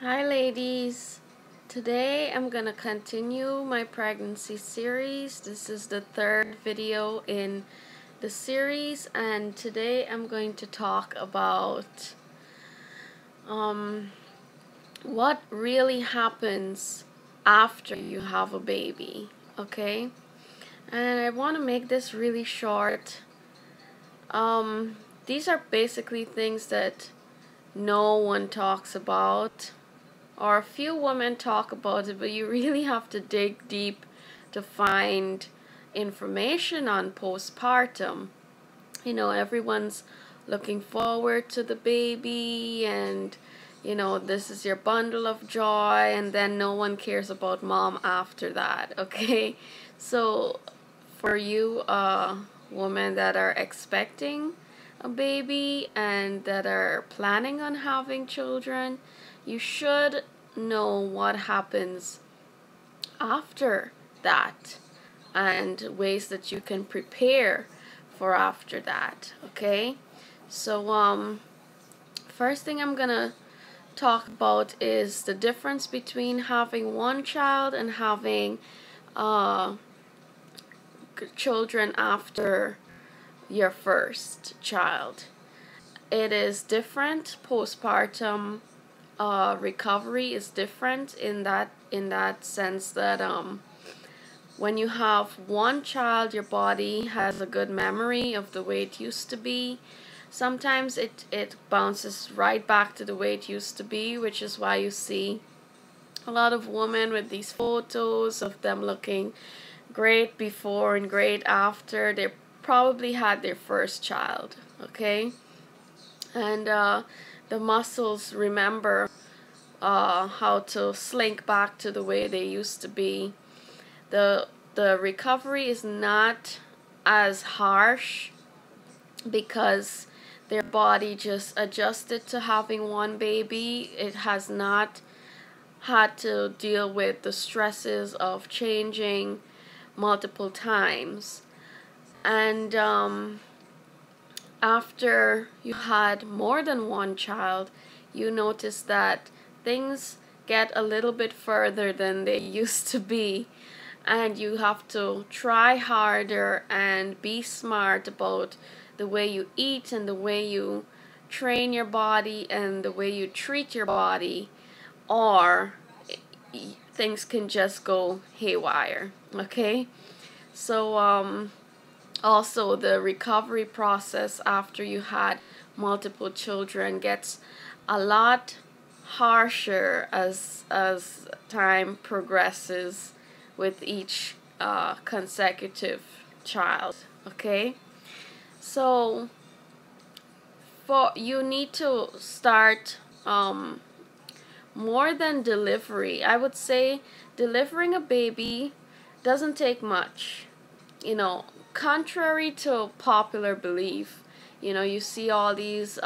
Hi ladies, today I'm gonna continue my pregnancy series. This is the third video in the series, and today I'm going to talk about what really happens after you have a baby, okay? And I want to make this really short. These are basically things that no one talks about, or a few women talk about it, but you really have to dig deep to find information on postpartum. Everyone's looking forward to the baby, and this is your bundle of joy, and then no one cares about mom after that, okay? So for you women that are expecting a baby and that are planning on having children, you should know what happens after that and ways that you can prepare for after that, okay? So first thing I'm gonna talk about is the difference between having one child and having children after your first child. It is different. Postpartum recovery is different in that sense that when you have one child, your body has a good memory of the way it used to be. Sometimes it bounces right back to the way it used to be, which is why you see a lot of women with these photos of them looking great before and great after. They probably had their first child, okay? And the muscles remember how to slink back to the way they used to be. The recovery is not as harsh because their body just adjusted to having one baby. It has not had to deal with the stresses of changing multiple times. And after you had more than one child, you notice that things get a little bit further than they used to be, and you have to try harder and be smart about the way you eat and the way you train your body and the way you treat your body, or things can just go haywire, okay? So also the recovery process after you had multiple children gets a lot harsher as time progresses with each consecutive child, okay? So you need to start more than delivery. I would say delivering a baby doesn't take much, contrary to popular belief. You see all these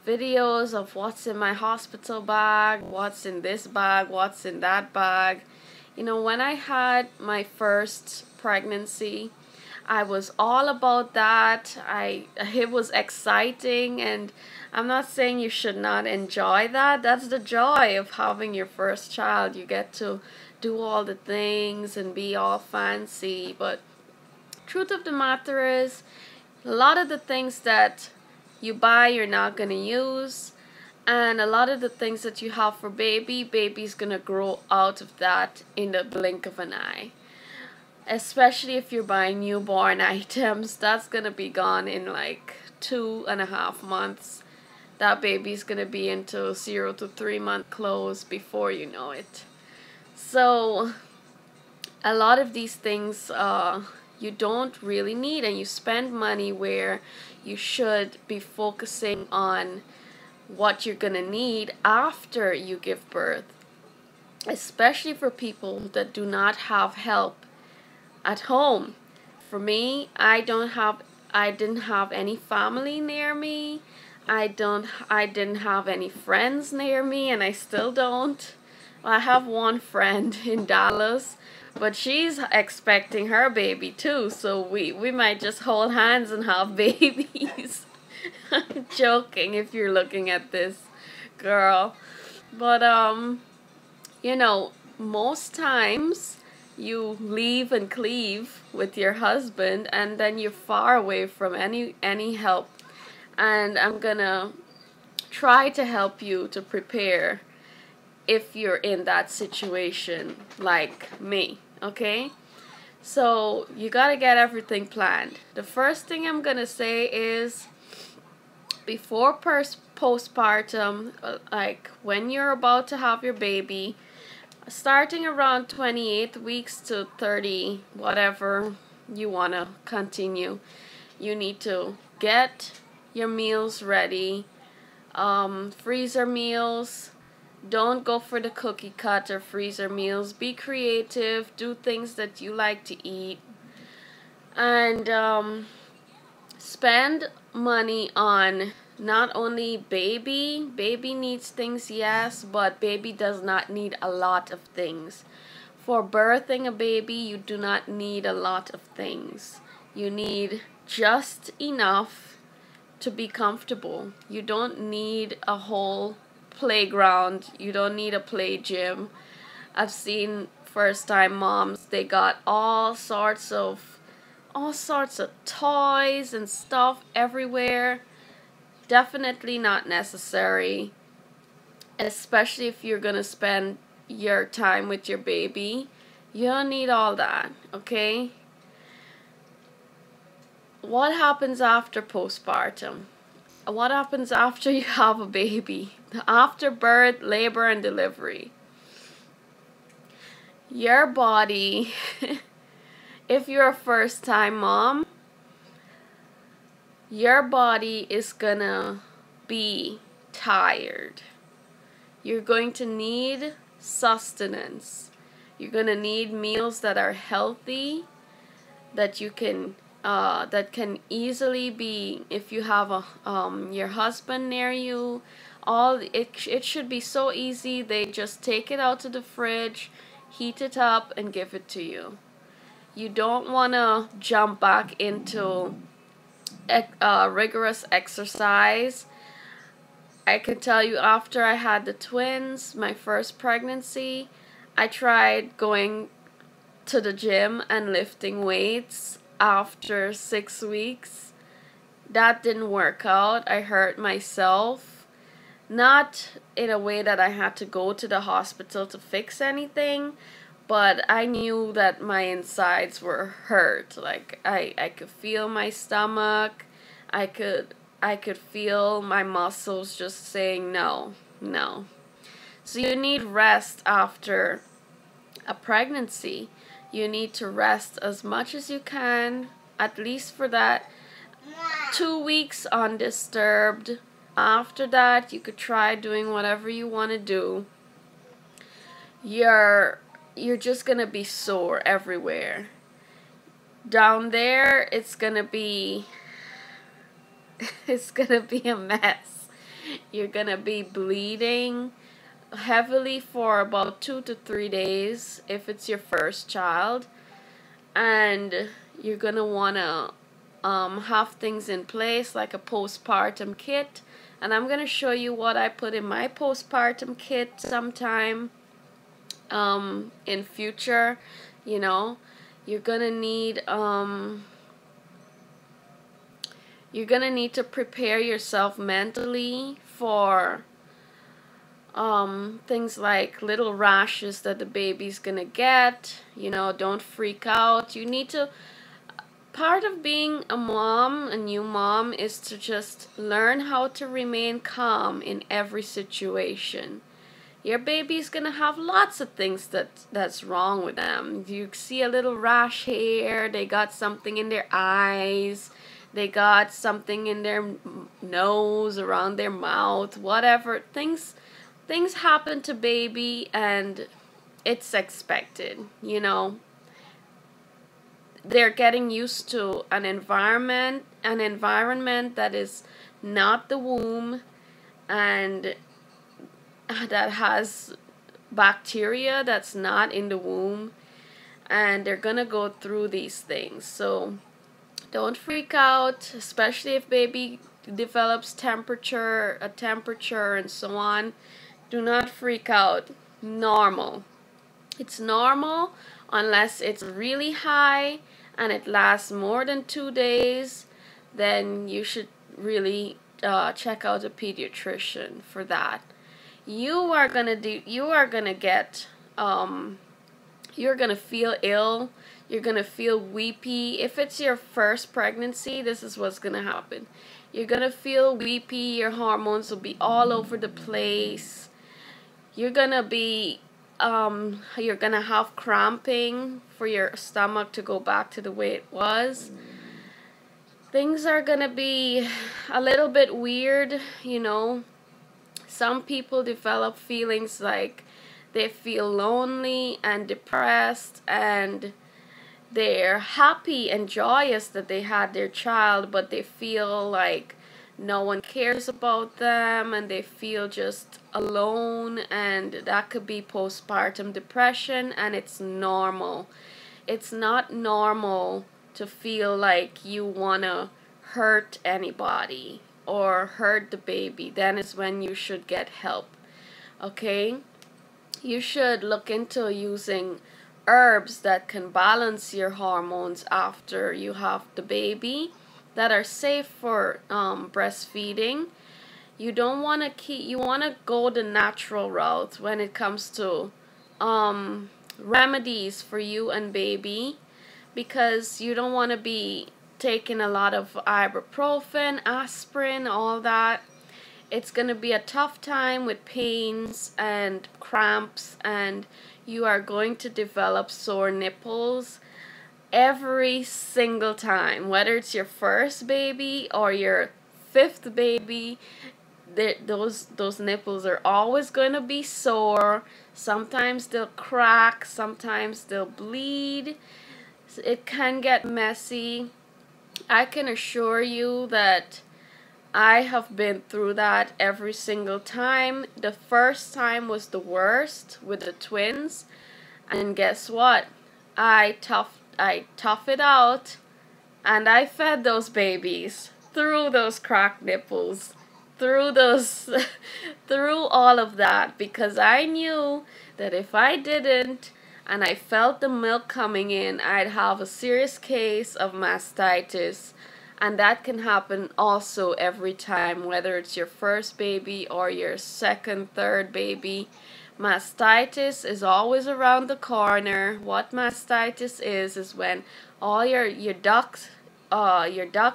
videos of what's in my hospital bag, what's in this bag, what's in that bag. When I had my first pregnancy, I was all about that. It was exciting, and I'm not saying you should not enjoy that. That's the joy of having your first child. You get to do all the things and be all fancy, but truth of the matter is, a lot of the things that you buy you're not going to use, and a lot of the things that you have for baby's going to grow out of that in the blink of an eye. Especially if you're buying newborn items, that's going to be gone in like 2.5 months. That baby's going to be into 0 to 3 month clothes before you know it. So a lot of these things you don't really need, and you spend money where you should be focusing on what you're gonna need after you give birth, especially for people that do not have help at home. For me, I didn't have any family near me. I didn't have any friends near me, and I still don't. I have one friend in Dallas, but she's expecting her baby too, so we might just hold hands and have babies. I'm joking if you're looking at this, girl. But you know, most times you leave and cleave with your husband, and then you're far away from any help. And I'm gonna try to help you to prepare if you're in that situation like me, okay? So you gotta get everything planned. The first thing I'm gonna say is before postpartum, like when you're about to have your baby, starting around 28 weeks to 30, whatever you want to continue, you need to get your meals ready. Freezer meals. Don't go for the cookie cutter freezer meals. Be creative. Do things that you like to eat. And spend money on not only baby. Baby needs things, yes, but baby does not need a lot of things. For birthing a baby, you do not need a lot of things. You need just enough to be comfortable. You don't need a whole playground. You don't need a play gym. I've seen first time moms, they got all sorts of toys and stuff everywhere. Definitely not necessary, especially if you're gonna spend your time with your baby. You don't need all that, okay? What happens after postpartum? What happens after you have a baby? After birth, labor, and delivery. Your body, if you're a first time mom, your body is gonna be tired. You're going to need sustenance. You're gonna need meals that are healthy, that you can that can easily be, if you have a your husband near you, it should be so easy. They just take it out to the fridge, heat it up, and give it to you. You don't want to jump back into rigorous exercise. I can tell you, after I had the twins, my first pregnancy, I tried going to the gym and lifting weights after 6 weeks. That didn't work out. I hurt myself. Not in a way that I had to go to the hospital to fix anything, but I knew that my insides were hurt. Like I could feel my stomach. I could feel my muscles just saying no, no. So you need rest after a pregnancy. You need to rest as much as you can, at least for that 2 weeks undisturbed. After that, you could try doing whatever you want to do. You're just gonna be sore everywhere. Down there, it's gonna be a mess. You're gonna be bleeding heavily for about 2 to 3 days if it's your first child, and you're gonna wanna have things in place like a postpartum kit, and I'm gonna show you what I put in my postpartum kit sometime in future. You know, you're gonna need to prepare yourself mentally for things like little rashes that the baby's gonna get. You know, don't freak out. You need to, part of being a mom, a new mom, is to just learn how to remain calm in every situation. Your baby's gonna have lots of things that's wrong with them. You see a little rash here, they got something in their eyes, they got something in their nose, around their mouth, whatever. Things happen to baby, and it's expected, you know. They're getting used to an environment that is not the womb, and that has bacteria that's not in the womb, and they're gonna go through these things. So don't freak out, especially if baby develops temperature and so on. Do not freak out. Normal. It's normal unless it's really high and it lasts more than 2 days. Then you should really check out a pediatrician for that. You are gonna get you're gonna feel ill. You're gonna feel weepy. If it's your first pregnancy, this is what's gonna happen. You're gonna feel weepy. Your hormones will be all over the place. You're gonna be you're gonna have cramping for your stomach to go back to the way it was. Things are gonna be a little bit weird, you know. Some people develop feelings like they feel lonely and depressed, and they're happy and joyous that they had their child, but they feel like no one cares about them and they feel just alone, and that could be postpartum depression, and it's normal. It's not normal to feel like you want to hurt anybody or hurt the baby. Then is when you should get help. Okay? You should look into using herbs that can balance your hormones after you have the baby, that are safe for breastfeeding. You don't want to you want to go the natural route when it comes to remedies for you and baby, because you don't want to be taking a lot of ibuprofen, aspirin, all that. It's going to be a tough time with pains and cramps, and you are going to develop sore nipples every single time, whether it's your first baby or your fifth baby. Those nipples are always going to be sore. Sometimes they'll crack, sometimes they'll bleed. It can get messy. I can assure you that I have been through that every single time. The first time was the worst with the twins, and guess what? I toughed it out, and I fed those babies through those cracked nipples, through those through all of that, because I knew that if I didn't and I felt the milk coming in, I'd have a serious case of mastitis. And that can happen also every time, whether it's your first baby or your second, third baby. Mastitis is always around the corner. What mastitis is when all your ducts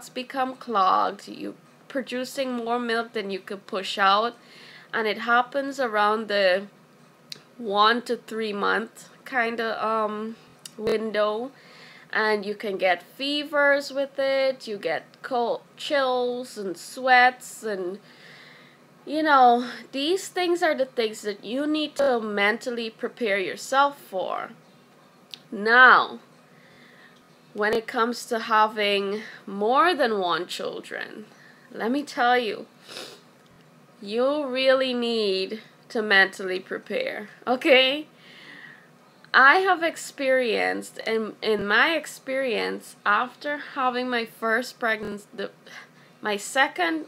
become clogged. You producing more milk than you could push out, and it happens around the 1 to 3 month kind of window. And you can get fevers with it. You get cold chills and sweats, and you know, these things are the things that you need to mentally prepare yourself for. Now, when it comes to having more than one children, let me tell you, you really need to mentally prepare, okay? I have experienced, in my experience, after having my first pregnancy, my second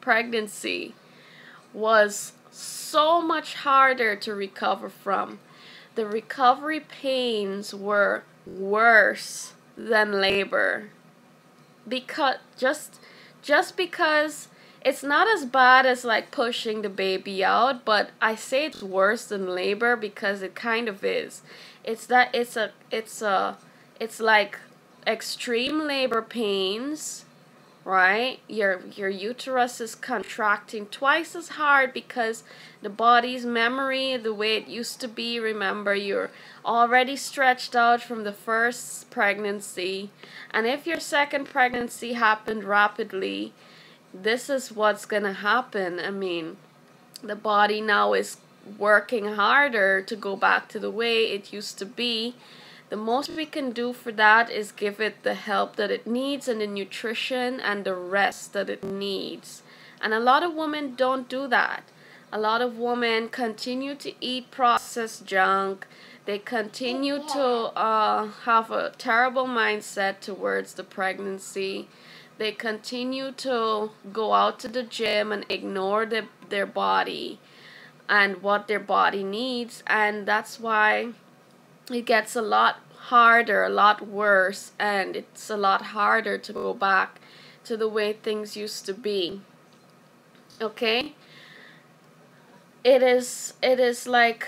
pregnancy was so much harder to recover from. The recovery pains were worse than labor, because just because it's not as bad as like pushing the baby out, but I say it's worse than labor because it kind of is. It's like extreme labor pains, right? Your uterus is contracting twice as hard because the body's memory, the way it used to be, remember, you're already stretched out from the first pregnancy, and if your second pregnancy happened rapidly, this is what's gonna happen. I mean, the body now is working harder to go back to the way it used to be. The most we can do for that is give it the help that it needs and the nutrition and the rest that it needs. And a lot of women don't do that. A lot of women continue to eat processed junk. They continue to have a terrible mindset towards the pregnancy. They continue to go out to the gym and ignore their body. and what their body needs, and that's why it gets a lot harder, a lot worse, and it's a lot harder to go back to the way things used to be. Okay? It is like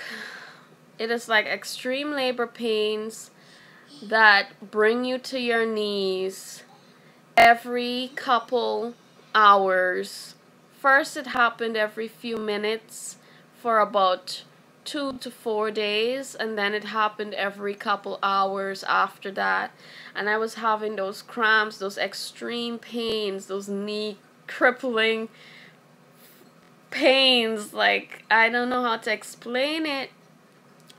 extreme labor pains that bring you to your knees every couple hours. First, it happened every few minutes for about 2 to 4 days, and then it happened every couple hours after that. And I was having those cramps, those extreme pains, those knee crippling pains. Like, I don't know how to explain it.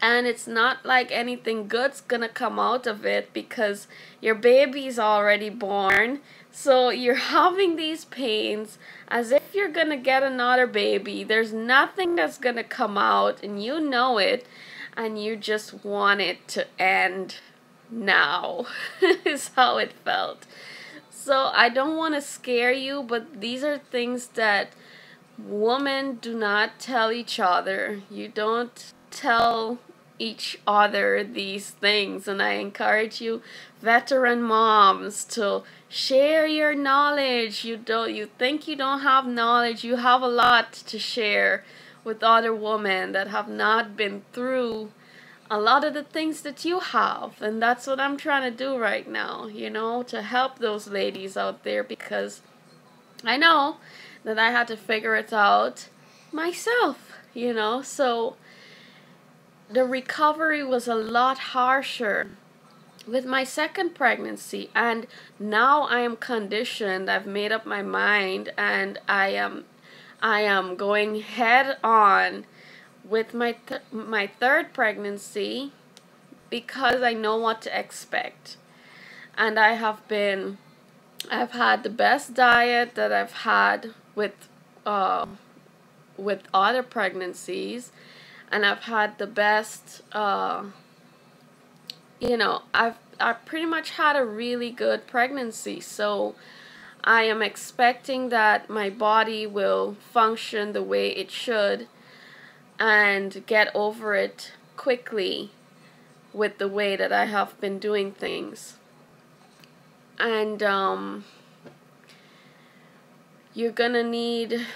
And it's not like anything good's gonna come out of it, because your baby's already born. So you're having these pains as if you're gonna get another baby. There's nothing that's gonna come out, and you know it, and you just want it to end now. Is how it felt. So I don't want to scare you, but these are things that women do not tell each other. You don't tell each other these things, and I encourage you veteran moms to share your knowledge. You think you don't have knowledge, you have a lot to share with other women that have not been through a lot of the things that you have. And that's what I'm trying to do right now, to help those ladies out there, because I know that I had to figure it out myself, so the recovery was a lot harsher with my second pregnancy, and now I am conditioned. I've made up my mind, and I am going head on with my third pregnancy, because I know what to expect. And I've had the best diet that I've had with other pregnancies, and I've had the best, I've pretty much had a really good pregnancy. So I am expecting that my body will function the way it should and get over it quickly with the way that I have been doing things. And you're gonna need,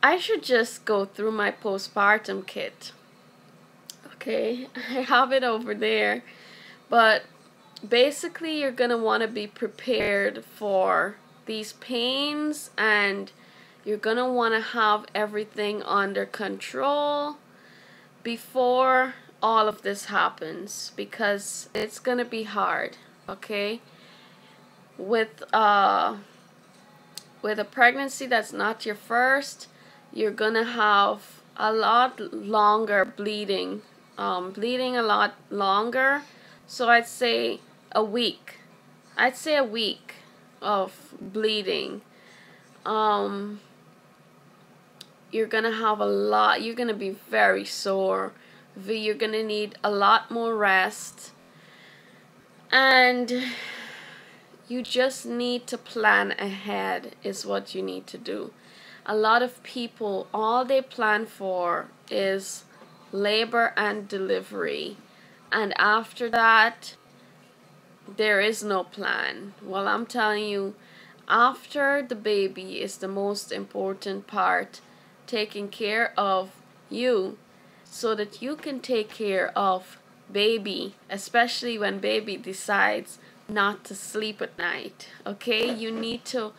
I should just go through my postpartum kit. Okay, I have it over there. But basically, you're going to want to be prepared for these pains, and you're going to want to have everything under control before all of this happens, because it's going to be hard, okay? With a pregnancy that's not your first, you're gonna have a lot longer bleeding, bleeding a lot longer. So I'd say a week. Of bleeding. You're gonna have a lot. You're gonna be very sore. You're gonna need a lot more rest, and you just need to plan ahead is what you need to do. A lot of people, all they plan for is labor and delivery, and after that there is no plan. Well, I'm telling you, after the baby is the most important part, taking care of you so that you can take care of baby, especially when baby decides not to sleep at night. Okay, you need to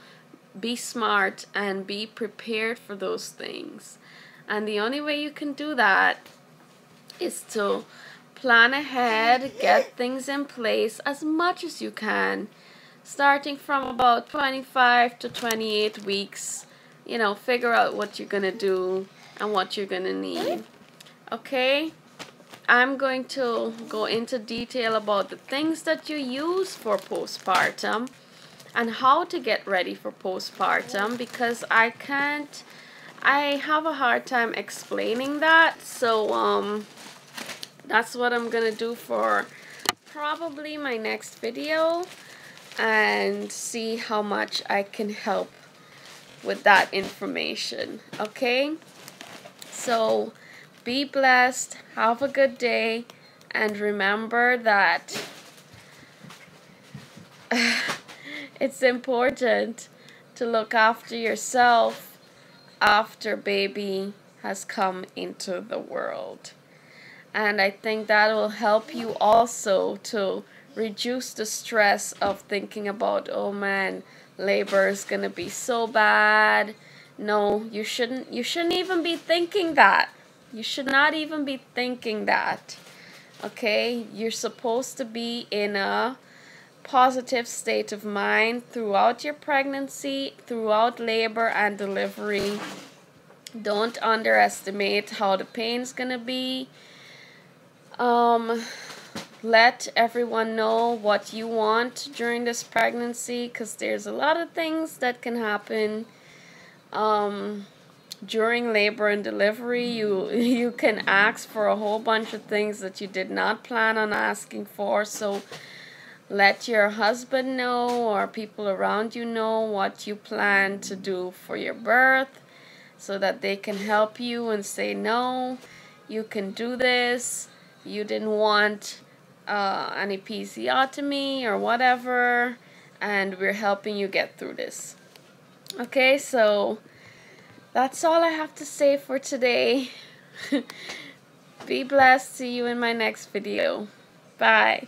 be smart and be prepared for those things, and the only way you can do that is to plan ahead, get things in place as much as you can, starting from about 25 to 28 weeks. Figure out what you're gonna do and what you're gonna need. Okay, I'm going to go into detail about the things that you use for postpartum and how to get ready for postpartum, because I have a hard time explaining that. So that's what I'm gonna do for probably my next video, and see how much I can help with that information. Okay? So be blessed, have a good day, and remember that it's important to look after yourself after baby has come into the world. And I think that will help you also to reduce the stress of thinking about, oh man, labor is gonna be so bad. No, you shouldn't even be thinking that. You should not even be thinking that. Okay? You're supposed to be in a positive state of mind throughout your pregnancy, throughout labor and delivery. Don't underestimate how the pain's gonna be. Let everyone know what you want during this pregnancy, because there's a lot of things that can happen during labor and delivery. You can ask for a whole bunch of things that you did not plan on asking for, so let your husband know or people around you know what you plan to do for your birth, so that they can help you and say, no, you can do this. You didn't want an episiotomy or whatever, and we're helping you get through this. Okay, so that's all I have to say for today. Be blessed. See you in my next video. Bye.